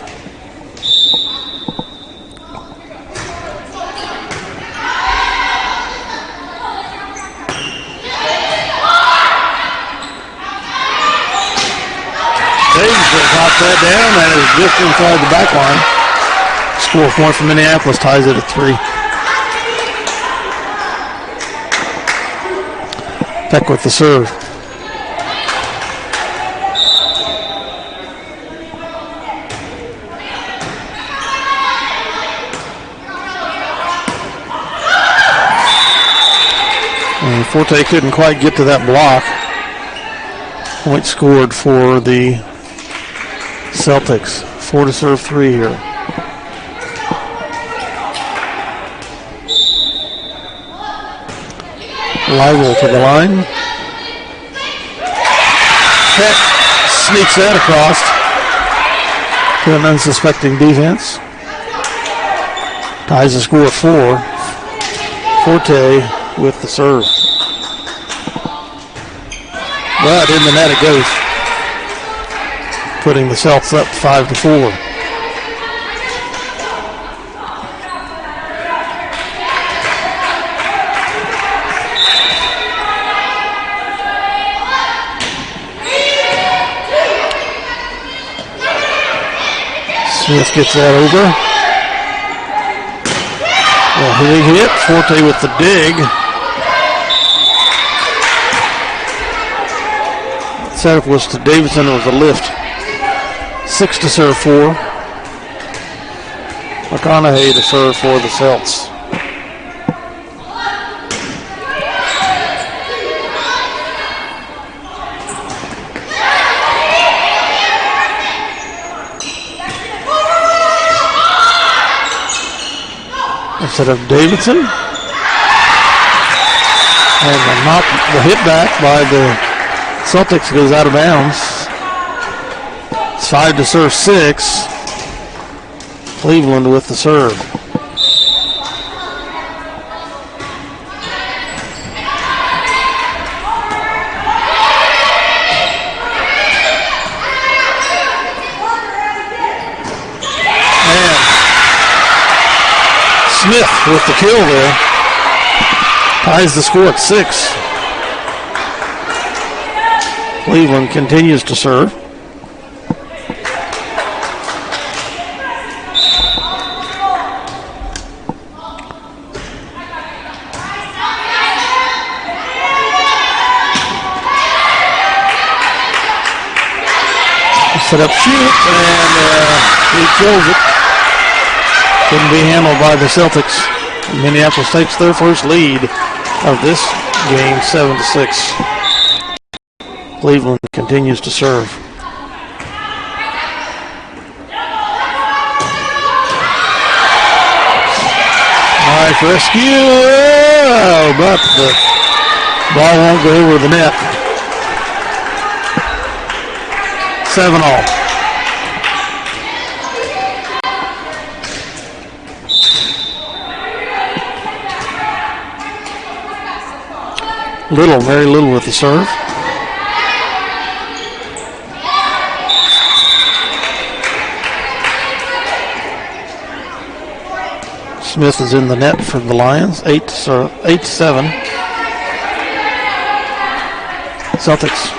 Davis pops that down. That is just inside the back line. Score point for Minneapolis, ties it at 3. Peck with the serve. And Forte couldn't quite get to that block. Point scored for the Celtics. 4 to serve 3 here. Lively to the line. Peck sneaks that across to an unsuspecting defense. Ties the score at 4. Forte with the serve. But in the net it goes. Putting the Celtics up 5 to 4. Smith gets that over. Well, big hit. Forte with the dig. Setup was to Davidson. It was a lift. 6 to serve 4. McConaughey to serve for the Celts. Instead of Davidson. And the hit back by the Celtics goes out of bounds. It's 5 to serve 6. Cleveland with the serve. Smith with the kill there. Ties the score at 6. Cleveland continues to serve. Set up shoot, and he kills it. Couldn't be handled by the Celtics. Minneapolis takes their first lead of this game, 7-6. Cleveland continues to serve. Nice rescue, but the ball won't go over the net. 7-all. Little, very little with the serve. Smith is in the net for the Lions. 8-7. Celtics.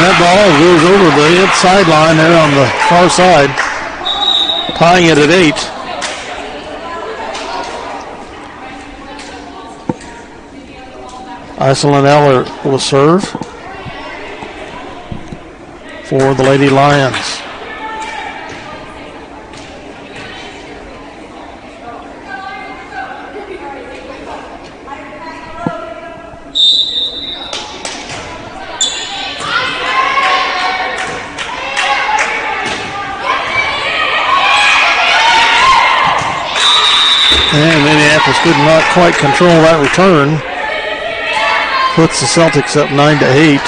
That ball goes over the inside line there on the far side, tying it at 8. Iselin Eller will serve for the Lady Lions. And Minneapolis could not quite control that return. Puts the Celtics up 9-8.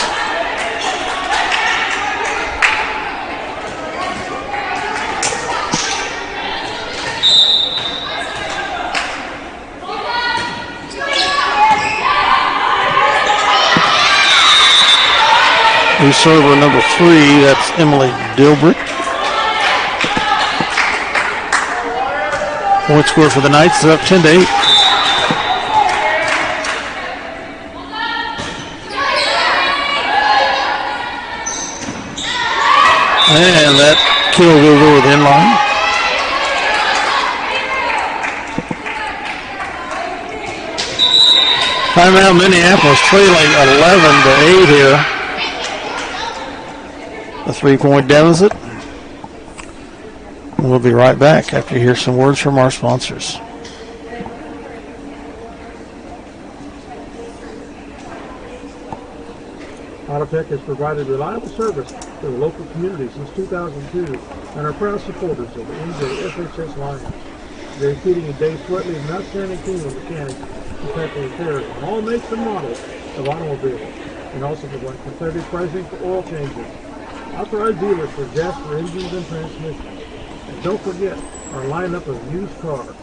New server number 3, that's Emily Dilbrick. Point score for the Knights, they're up 10-8. And that kill goes over the inline. Timeout Minneapolis trailing 11-8 here. A 3-point deficit. We'll be right back after you hear some words from our sponsors.
Autotech has provided reliable service to the local community since 2002 and are proud supporters of the NJFHS Lions. They're including a Dave Sweatley and an outstanding team of mechanics who tackle repairs on all makes and models of automobiles and also provide competitive pricing for oil changes. Authorized dealers for Jasper engines and transmissions. And don't forget our lineup of used cars.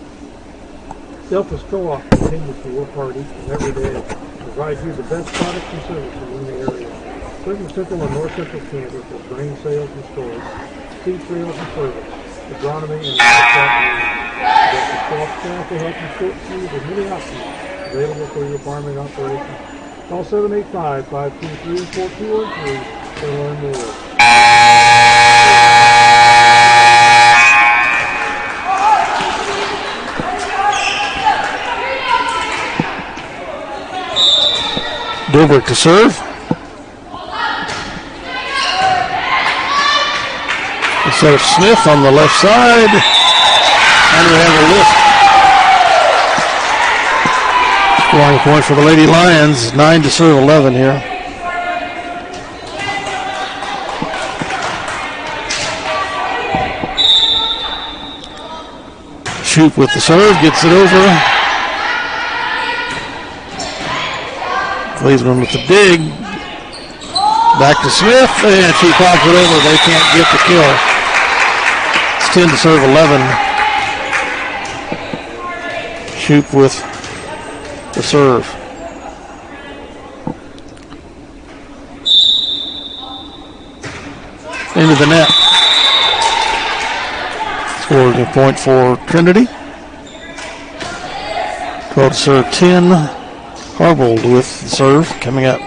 Selfless Co-op continues to work hard each and every day to provide you the best products and services in the area. Clinton Central and North Central Kansas for grain sales and storage, seed sales and service, agronomy and livestock. Soft staff will help you sort through the many options available for your farming operation. Call 785-523-4213 to learn more.
Dilbert to serve. Instead of Smith on the left side. And we have a lift. Scoring point for the Lady Lions. 9 to serve 11 here. Shoot with the serve. Gets it over. Cleveland with the dig. Back to Smith, and she pops it over. They can't get the kill. It's 10 to serve 11. Shoot with the serve. Into the net. Scores a point for Trinity. 12 to serve 10. Harbold with the serve coming up.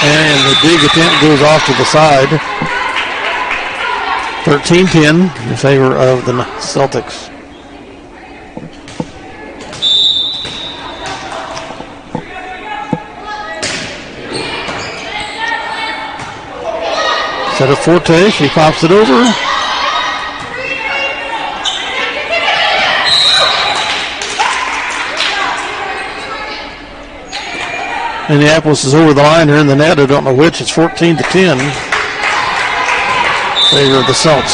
And the dig attempt goes off to the side. 13-10 in favor of the Celtics. Set up Forte, she pops it over. Minneapolis is over the line here in the net. I don't know which. It's 14-10. Favor of the Celts.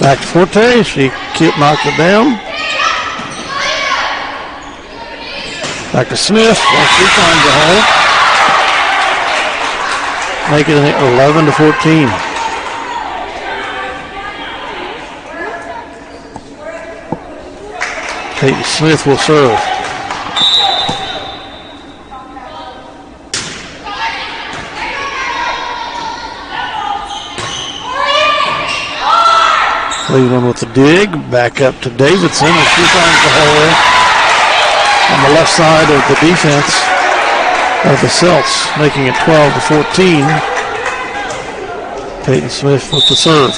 Back to Forte. She knocked it down. Back to Smith. She finds a hole. Making it 11-14. Peyton Smith will serve. Cleveland with the dig. Back up to Davidson as she finds the hole on the left side of the defense of the Celts, making it 12-14. Peyton Smith with the serve.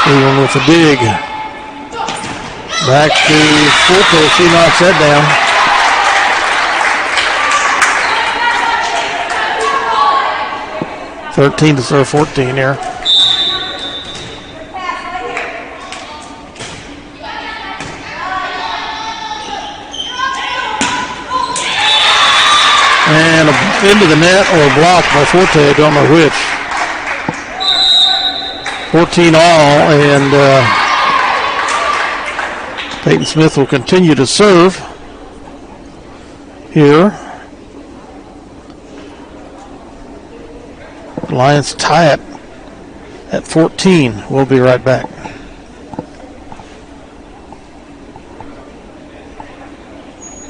Cleveland with the dig. Back to Forte. She knocks that down. (13-14) here. And into the net or a block by Forte. I don't know which. 14 all, and Peyton Smith will continue to serve here. The Lions tie it at 14. We'll be right back.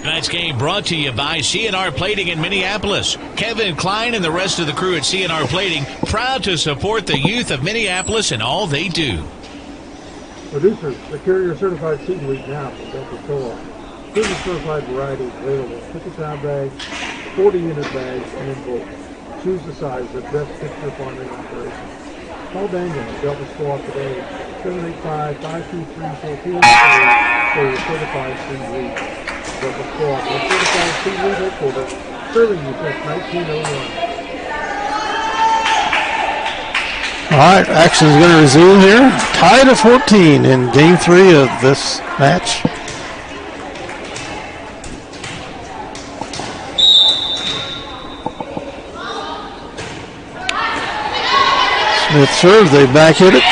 Tonight's game brought to you by C&R Plating in Minneapolis. Kevin Klein and the rest of the crew at C&R Plating, proud to support the youth of Minneapolis and all they do.
Producers, the Carrier Certified Seed Week now from Delta Co-op. Carrier Certified varieties available. 50-pound bags, 40-unit bags, and in bulk. Choose the size that best fits your farming operation. Call Daniel at Delta Co-op today, 785-523-14 for your certified seed week. Delta Co-op, your certified seed week headquarters, serving you since 1901.
All right, action is going to resume here. Tied at 14 in Game 3 of this match. Smith serves, they back hit it.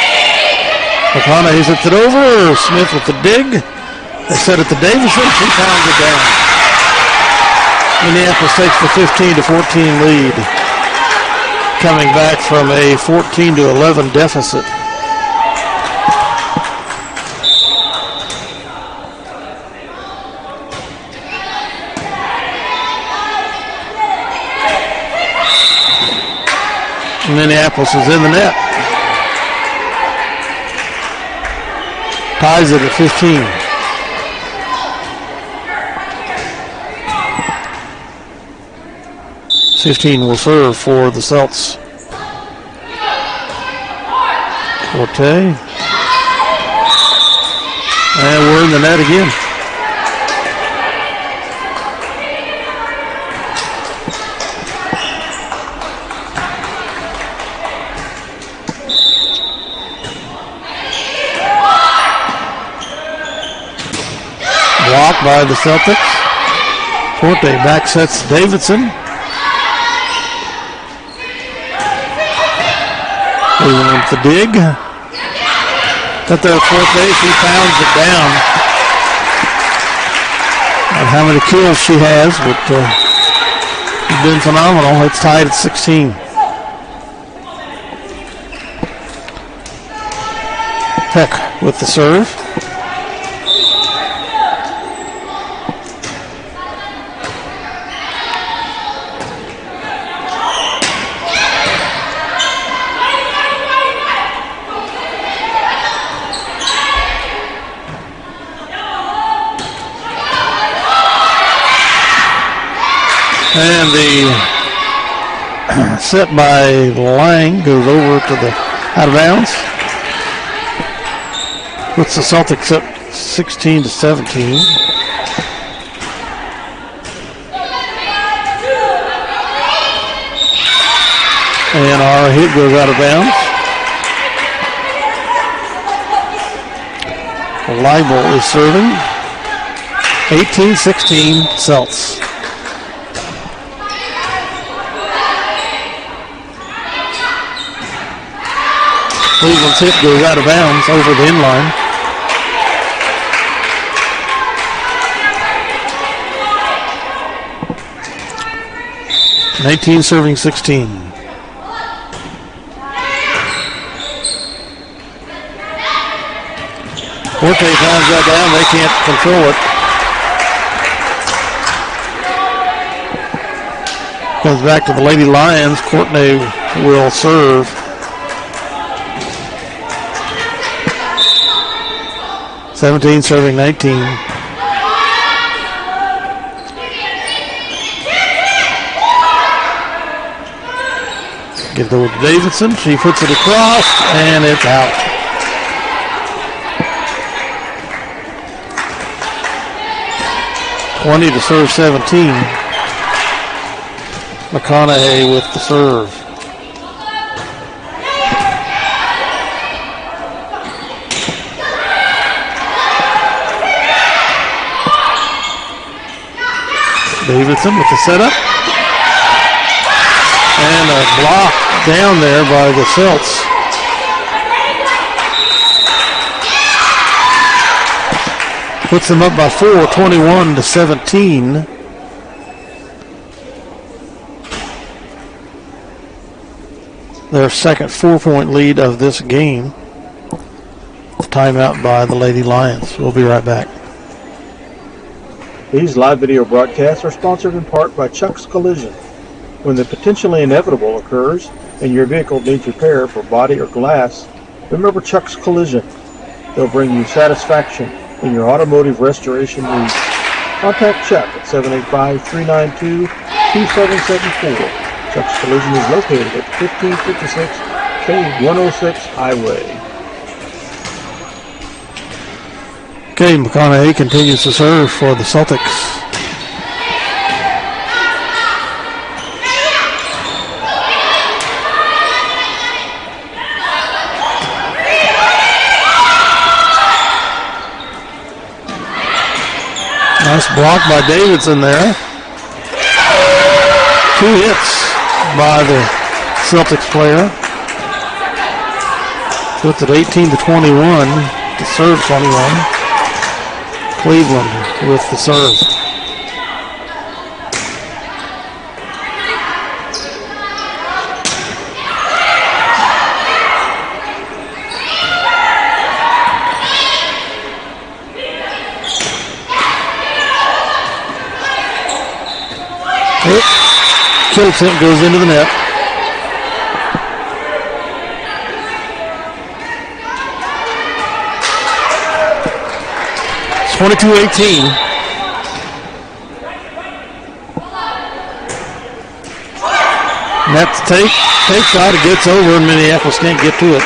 McConaughey hits it over. Smith with the dig. They set it to Davidson. She pounds it down. Minneapolis takes the 15-14 lead, coming back from a 14-11 deficit. Minneapolis is in the net. Ties it at 15. Will serve for the Celts. Forte. And we're in the net again. Blocked by the Celtics. Forte back sets Davidson. With the dig. Got there Forte, she pounds it down. And how many kills she has, but she's been phenomenal. It's tied at 16. Peck with the serve. And the set by Lang goes over to the out of bounds. Puts the Celtics up 16-17. And our hit goes out of bounds. Volleyball is serving. 18-16 Celts. Cleveland's hit goes out of bounds over the inline. '19 serving 16. Forte times that down. They can't control it. Comes back to the Lady Lions. Courtney will serve. '17 serving 19. Gives it over to Davidson. She puts it across, and it's out. '20 to serve 17. McConaughey with the serve. Davidson with the setup. And a block down there by the Celts. Puts them up by 4, 21-17. Their second 4-point lead of this game. Timeout by the Lady Lions. We'll be right back.
These live video broadcasts are sponsored in part by Chuck's Collision. When the potentially inevitable occurs and your vehicle needs repair for body or glass, remember Chuck's Collision. They'll bring you satisfaction in your automotive restoration needs. Contact Chuck at 785-392-2774. Chuck's Collision is located at 1556 K106 Highway.
Okay, McConaughey continues to serve for the Celtics. Nice block by Davidson there. 2 hits by the Celtics player. Puts it 18-21 to serve 21. Cleveland with the serve. Kills him, goes into the net. It's 22-18. Net takes out, it gets over, and Minneapolis can't get to it.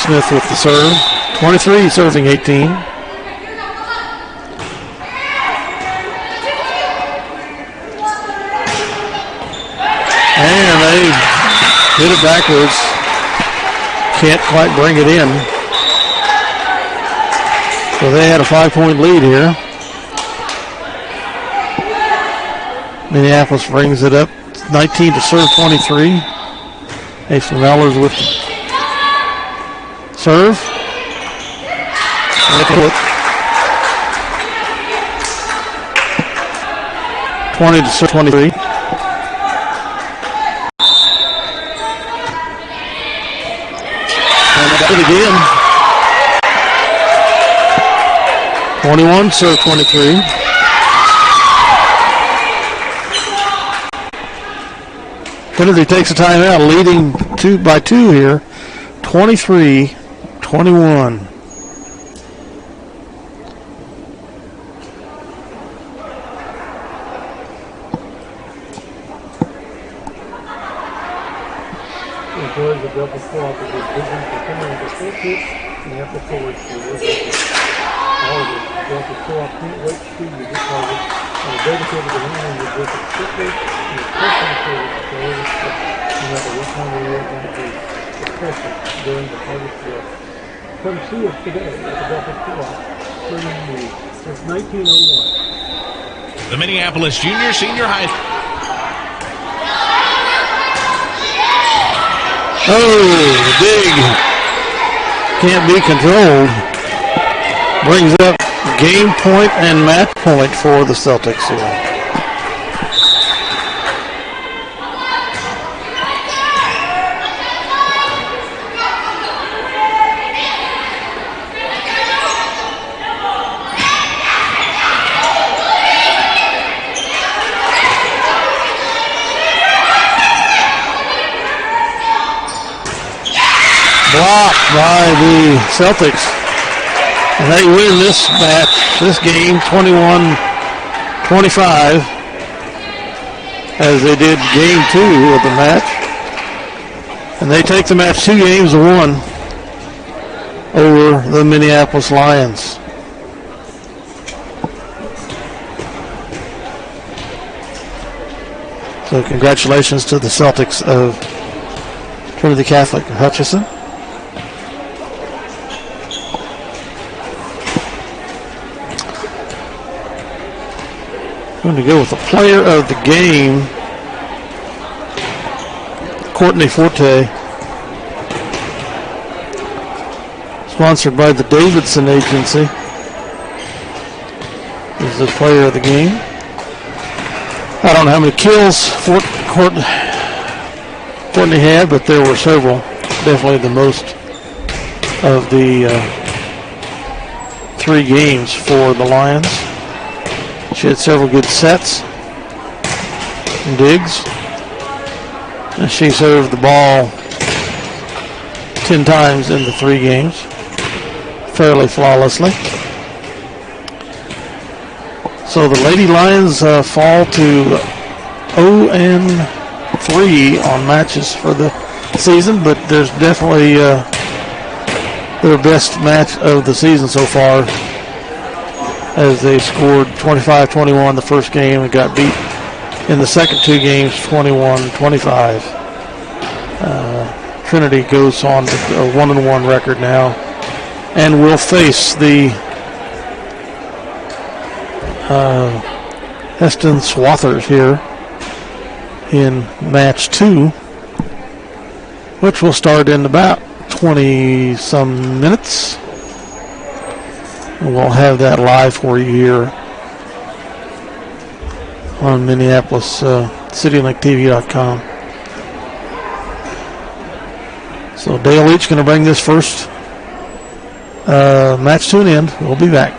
Smith with the serve. 23 serving 18. And they hit it backwards. Can't quite bring it in. So they had a 5-point lead here. Minneapolis brings it up 19 to serve 23. Ashley Mellors with the serve. And 20 to serve 23. It again. 21 serve 23. Trinity takes a timeout, leading by 2 here. 23-21.
double co-op is division for Henry the full kids and the upper forwards for your business. All of this double co-op can't wait to see you this harvest and are dedicated to handling your business strictly and a personal service to all respect, no matter what time of year it might be, especially during the harvest rush. Come see us today at the Double Co-op, serving you since 1901.
The Minneapolis Junior Senior High.
Oh, big. Can't be controlled. Brings up game point and match point for the Celtics here. Blocked by the Celtics. And they win this match, this game, 21-25, as they did game 2 of the match. And they take the match 2 games to 1 over the Minneapolis Lions. So congratulations to the Celtics of Trinity Catholic Hutchinson. Going to go with the player of the game, Courtney Forte. Sponsored by the Davidson Agency. Is the player of the game. I don't know how many kills Courtney had, but there were several. Definitely the most of the 3 games for the Lions. She had several good sets and digs. And she served the ball 10 times in the 3 games, fairly flawlessly. So the Lady Lions fall to 0-3 on matches for the season, but there's definitely their best match of the season so far, as they scored 25-21 the first game and got beat in the second 2 games 21-25. Trinity goes on to a 1-1 record now and will face the Heston Swathers here in match 2, which will start in about 20-some minutes. And we'll have that live for you here on Minneapolis, CityLinkTV.com. So Dale Leach going to bring this first match to an end. We'll be back.